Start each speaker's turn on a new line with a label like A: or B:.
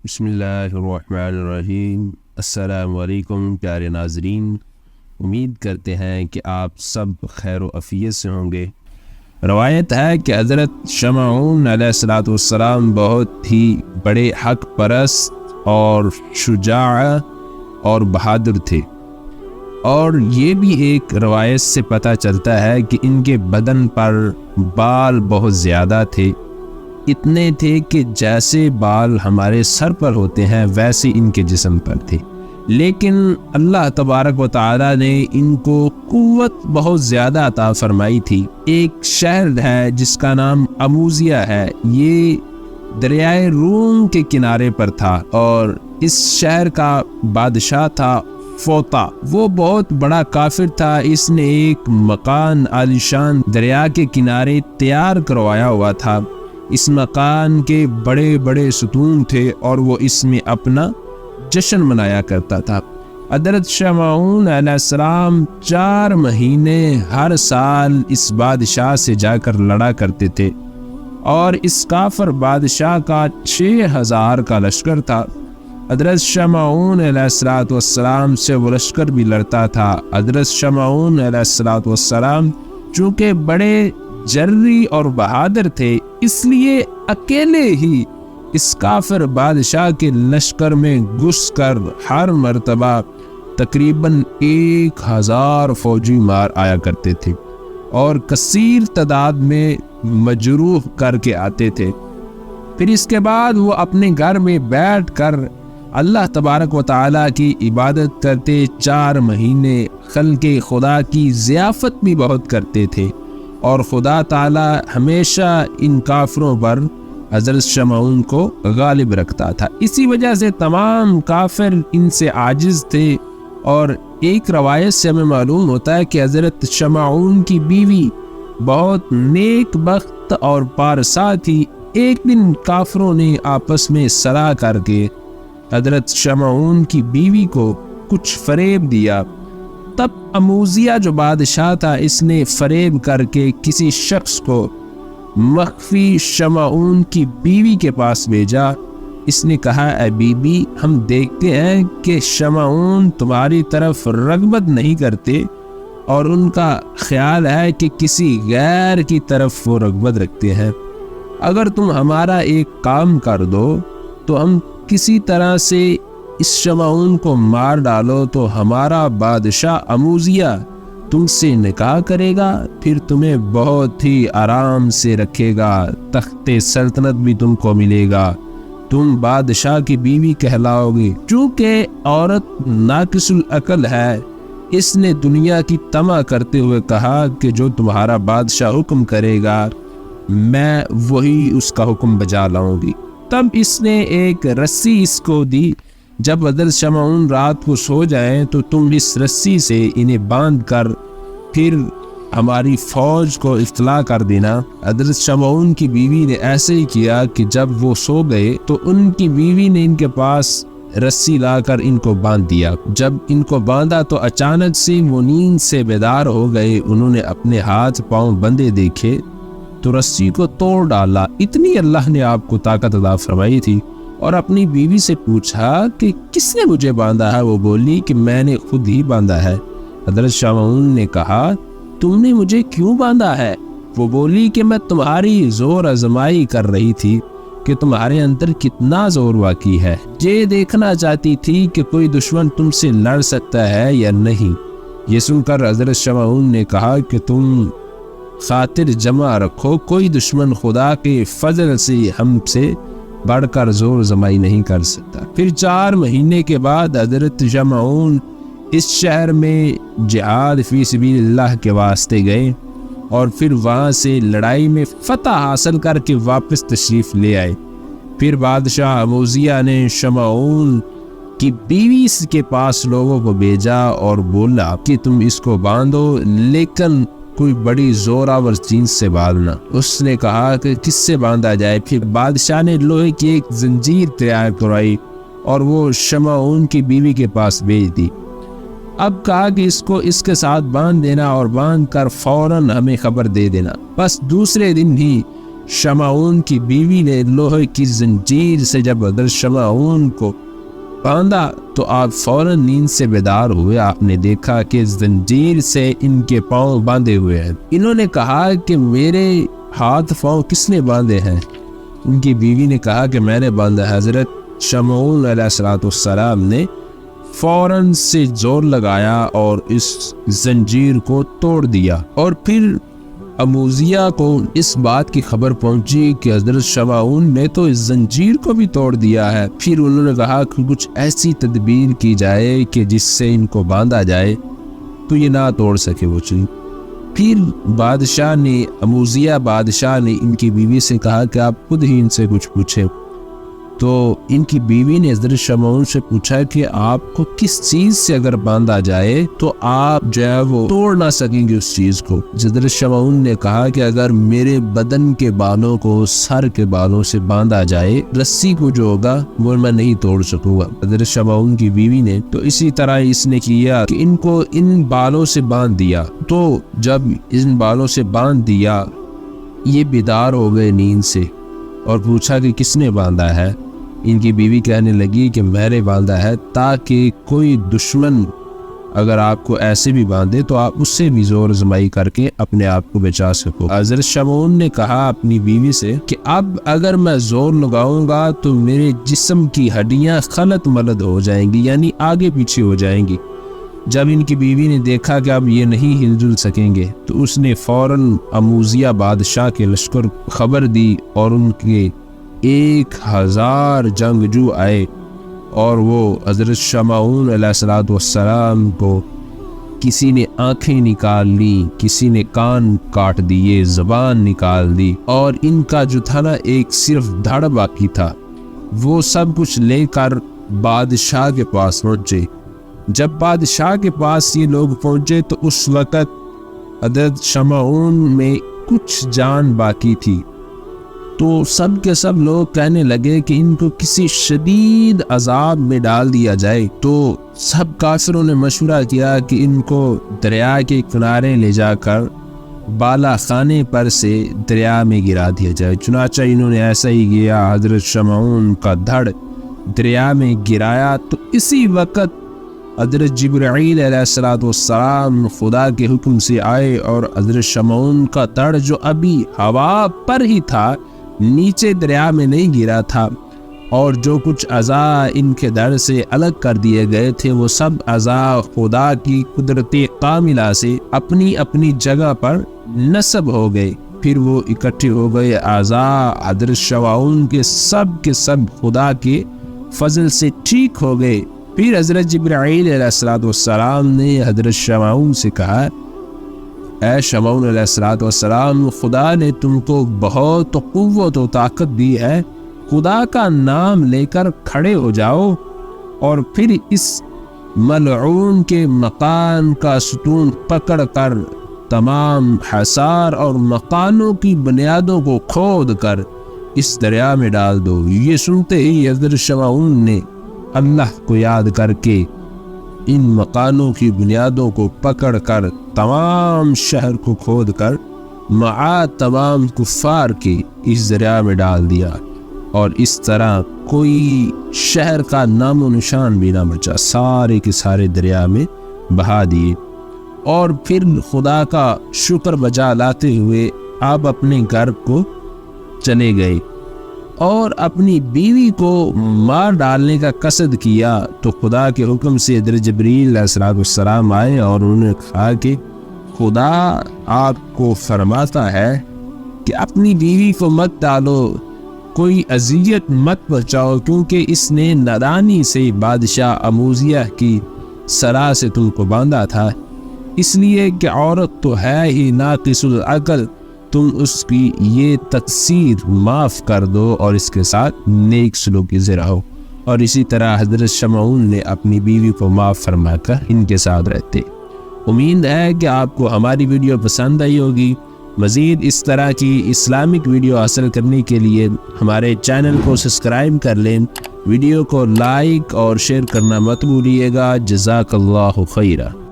A: بسم اللہ الرحمن الرحیم۔ السلام علیکم پیارے ناظرین، امید کرتے ہیں کہ آپ سب خیر و عافیت سے ہوں گے۔ روایت ہے کہ حضرت شمعون علیہ السلام بہت ہی بڑے حق پرست اور شجاع اور بہادر تھے، اور یہ بھی ایک روایت سے پتہ چلتا ہے کہ ان کے بدن پر بال بہت زیادہ تھے، اتنے تھے کہ جیسے بال ہمارے سر پر ہوتے ہیں ویسے ان کے جسم پر تھے، لیکن اللہ تبارک و تعالی نے ان کو قوت بہت زیادہ عطا فرمائی تھی۔ ایک شہر ہے جس کا نام اموزیہ ہے، یہ دریائے روم کے کنارے پر تھا، اور اس شہر کا بادشاہ تھا فوطا۔ وہ بہت بڑا کافر تھا، اس نے ایک مکان عالیشان دریا کے کنارے تیار کروایا ہوا تھا۔ اس مکان کے بڑے بڑے ستون تھے اور وہ اس میں اپنا جشن منایا کرتا تھا۔ حضرت شمعون علیہ السلام 4 مہینے ہر سال اس بادشاہ سے جا کر لڑا کرتے تھے، اور اس کافر بادشاہ کا 6000 کا لشکر تھا۔ حضرت شمعون علیہ السلام سے وہ لشکر بھی لڑتا تھا۔ حضرت شمعون علیہ السلام چونکہ بڑے جری اور بہادر تھے، اس لیے اکیلے ہی اس کافر بادشاہ کے لشکر میں گھس کر ہر مرتبہ تقریباً 1000 فوجی مار آیا کرتے تھے، اور کثیر تعداد میں مجروح کر کے آتے تھے۔ پھر اس کے بعد وہ اپنے گھر میں بیٹھ کر اللہ تبارک و تعالیٰ کی عبادت کرتے، 4 مہینے خلق خدا کی ضیافت بھی بہت کرتے تھے، اور خدا تعالیٰ ہمیشہ ان کافروں پر حضرت شمعون کو غالب رکھتا تھا۔ اسی وجہ سے تمام کافر ان سے عاجز تھے، اور ایک روایت سے ہمیں معلوم ہوتا ہے کہ حضرت شمعون کی بیوی بہت نیک بخت اور پارسا تھی۔ ایک دن کافروں نے آپس میں صلاح کر کے حضرت شمعون کی بیوی کو کچھ فریب دیا۔ تب اموزیہ جو بادشاہ تھا، اس نے فریب کر کے کسی شخص کو مخفی شمعون کی بیوی کے پاس بھیجا۔ اس نے کہا، اے بی بی، ہم دیکھتے ہیں کہ شمعون تمہاری طرف رغبت نہیں کرتے، اور ان کا خیال ہے کہ کسی غیر کی طرف وہ رغبت رکھتے ہیں۔ اگر تم ہمارا ایک کام کر دو تو ہم کسی طرح سے اس شمعون کو مار ڈالو تو ہمارا بادشاہ اموزیہ تم سے نکاح کرے گا، پھر تمہیں بہت ہی آرام سے رکھے گا، تخت سلطنت بھی تم کو ملے گا، تم بادشاہ کی بیوی کہلاؤ گی۔ چونکہ عورت ناقص العقل ہے، اس نے دنیا کی طمع کرتے ہوئے کہا کہ جو تمہارا بادشاہ حکم کرے گا میں وہی اس کا حکم بجا لاؤں گی۔ تب اس نے ایک رسی اس کو دی، جب حضرت شمعون رات کو سو جائیں تو تم اس رسی سے انہیں باندھ کر پھر ہماری فوج کو اطلاع کر دینا۔ حضرت شمعون کی بیوی نے ایسے ہی کیا کہ جب وہ سو گئے تو ان کی بیوی نے ان کے پاس رسی لا کر ان کو باندھ دیا۔ جب ان کو باندھا تو اچانک سے وہ نیند سے بیدار ہو گئے۔ انہوں نے اپنے ہاتھ پاؤں بندھے دیکھے تو رسی کو توڑ ڈالا۔ اتنی اللہ نے آپ کو طاقت عطا فرمائی تھی، اور اپنی بیوی سے پوچھا کہ کس نے مجھے باندھا ہے؟ وہ بولی کہ میں نے خود ہی باندھا ہے۔ حضرت شمعون نے کہا، تم نے مجھے کیوں باندھا ہے؟ وہ بولی کہ میں تمہاری زور آزمائی کر رہی تھی کہ تمہارے اندر کتنا زور واقع ہے، یہ دیکھنا چاہتی تھی کہ کوئی دشمن تم سے لڑ سکتا ہے یا نہیں۔ یہ سن کر حضرت شمعون نے کہا کہ تم خاطر جمع رکھو، کوئی دشمن خدا کے فضل سے ہم سے بڑھ کر زور زمائی نہیں کر سکتا۔ پھر 4 مہینے کے بعد حضرت شمعون اس شہر میں جہاد فی سبیل اللہ کے واسطے گئے، اور پھر وہاں سے لڑائی میں فتح حاصل کر کے واپس تشریف لے آئے۔ پھر بادشاہ اموزیہ نے شمعون کی بیوی کے پاس لوگوں کو بھیجا اور بولا کہ تم اس کو باندھو، لیکن کوئی بڑی زوراور چیز سے باندھنا۔ اس نے کہا کہ کس سے باندھا جائے؟ پھر بادشاہ نے لوہے کی ایک زنجیر تیار کرائی اور وہ شمعون کی بیوی کے پاس بھیج دی۔ اب کہا کہ اس کو اس کے ساتھ باندھ دینا، اور باندھ کر فوراً ہمیں خبر دے دینا۔ بس دوسرے دن ہی شمعون کی بیوی نے لوہے کی زنجیر سے جب حضرت شمعون کو باندھا تو آپ فوراً نیند سے بیدار ہوئے۔ آپ نے دیکھا کہ زنجیر سے ان کے پاؤں باندھے ہوئے ہیں۔ انہوں نے کہا کہ میرے ہاتھ پاؤں کس نے باندھے ہیں؟ ان کی بیوی نے کہا کہ میں نے باندھا۔ حضرت شمعون علیہ السلام نے فوراً سے زور لگایا اور اس زنجیر کو توڑ دیا، اور پھر اموزیہ کو اس بات کی خبر پہنچی کہ حضرت شمعون نے تو اس زنجیر کو بھی توڑ دیا ہے۔ پھر انہوں نے کہا کہ کچھ ایسی تدبیر کی جائے کہ جس سے ان کو باندھا جائے تو یہ نہ توڑ سکے وہ چیز۔ پھر بادشاہ نے، اموزیہ بادشاہ نے ان کی بیوی سے کہا کہ آپ خود ہی ان سے کچھ پوچھیں۔ تو ان کی بیوی نے حضرت شمعون سے پوچھا کہ آپ کو کس چیز سے اگر باندھا جائے تو آپ جو ہے وہ توڑ نہ سکیں گے اس چیز کو۔ حضرت شمعون نے کہا کہ اگر میرے بدن کے بالوں کو سر کے بالوں سے باندھا جائے، رسی کو جو ہوگا وہ میں نہیں توڑ سکوں گا۔ حضرت شمعون کی بیوی نے تو اسی طرح اس نے کیا کہ ان کو ان بالوں سے باندھ دیا۔ تو جب ان بالوں سے باندھ دیا، یہ بیدار ہو گئے نیند سے اور پوچھا کہ کس نے باندھا ہے؟ ان کی بیوی کہنے لگی کہ میں نے باندھا ہے، تاکہ کوئی دشمن اگر آپ کو ایسے بھی باندھے تو آپ اس سے بھی زور آزمائی کر کے اپنے آپ کو بچا سکو۔ حضرت شمعون نے کہا اپنی بیوی سے کہ اب اگر میں زور لگاؤں گا تو میرے جسم کی ہڈیاں خلط ملط ہو جائیں گی، یعنی آگے پیچھے ہو جائیں گی۔ جب ان کی بیوی نے دیکھا کہ اب یہ نہیں ہل جل سکیں گے تو اس نے فوراً اموزیہ بادشاہ کے لشکر کو خبر دی، اور ان کے 1000 جنگجو آئے، اور وہ حضرت شمعون علیہ السلام کو کسی نے آنکھیں نکال لی، کسی نے کان کاٹ دیے، زبان نکال دی، اور ان کا جو تھا نا ایک صرف دھڑ باقی تھا، وہ سب کچھ لے کر بادشاہ کے پاس پہنچے۔ جب بادشاہ کے پاس یہ لوگ پہنچے تو اس وقت حضرت شمعون میں کچھ جان باقی تھی، تو سب کے سب لوگ کہنے لگے کہ ان کو کسی شدید عذاب میں ڈال دیا جائے۔ تو سب کافروں نے مشورہ کیا کہ ان کو دریا کے کنارے لے جا کر بالا خانے پر سے دریا میں گرا دیا جائے۔ چنانچہ انہوں نے ایسا ہی کیا، حضرت شمعون کا دھڑ دریا میں گرایا تو اسی وقت حضرت جبرائیل علیہ السلام خدا کے حکم سے آئے، اور حضرت شمعون کا دھڑ جو ابھی ہوا پر ہی تھا، نیچے دریا میں نہیں گرا تھا، اور جو کچھ اعضاء ان کے دھڑ سے الگ کر دیے گئے تھے وہ سب اعضاء خدا کی قدرت کاملہ سے اپنی اپنی جگہ پر نصب ہو گئے۔ پھر وہ اکٹھے ہو گئے اعضاء حضرت شمعون کے سب خدا کے فضل سے ٹھیک ہو گئے۔ پھر حضرت جبرائیل علیہ السلام نے حضرت شمعون سے کہا، اے شمعون علیہ السلام، خدا نے تم کو بہت قوت و طاقت دی ہے، خدا کا نام لے کر کھڑے ہو جاؤ، اور پھر اس ملعون کے مکان کا ستون پکڑ کر تمام حصار اور مکانوں کی بنیادوں کو کھود کر اس دریا میں ڈال دو۔ یہ سنتے ہی حضرت شمعون نے اللہ کو یاد کر کے ان مکانوں کی بنیادوں کو پکڑ کر تمام شہر کو کھود کر مع تمام کفار کے اس دریا میں ڈال دیا، اور اس طرح کوئی شہر کا نام و نشان بھی نہ بچا، سارے کے سارے دریا میں بہا دیے۔ اور پھر خدا کا شکر بجا لاتے ہوئے آپ اپنے گھر کو چلے گئے، اور اپنی بیوی کو مار ڈالنے کا قصد کیا تو خدا کے حکم سے حضرت جبرائیل علیہ السلام آئے، اور انہوں نے کہا کہ خدا آپ کو فرماتا ہے کہ اپنی بیوی کو مت ڈالو، کوئی اذیت مت پہنچاؤ، کیونکہ اس نے نادانی سے بادشاہ اموزیہ کی سرا سے تم کو باندھا تھا، اس لیے کہ عورت تو ہے ہی ناقص العقل، تم اس کی یہ تقصیر معاف کر دو اور اس کے ساتھ نیک سلوکی سے رہو۔ اور اسی طرح حضرت شمعون نے اپنی بیوی کو معاف فرما کر ان کے ساتھ رہتے۔ امید ہے کہ آپ کو ہماری ویڈیو پسند آئی ہوگی۔ مزید اس طرح کی اسلامک ویڈیو حاصل کرنے کے لیے ہمارے چینل کو سبسکرائب کر لیں، ویڈیو کو لائک اور شیئر کرنا مت بھولیے گا۔ جزاک اللہ خیرہ۔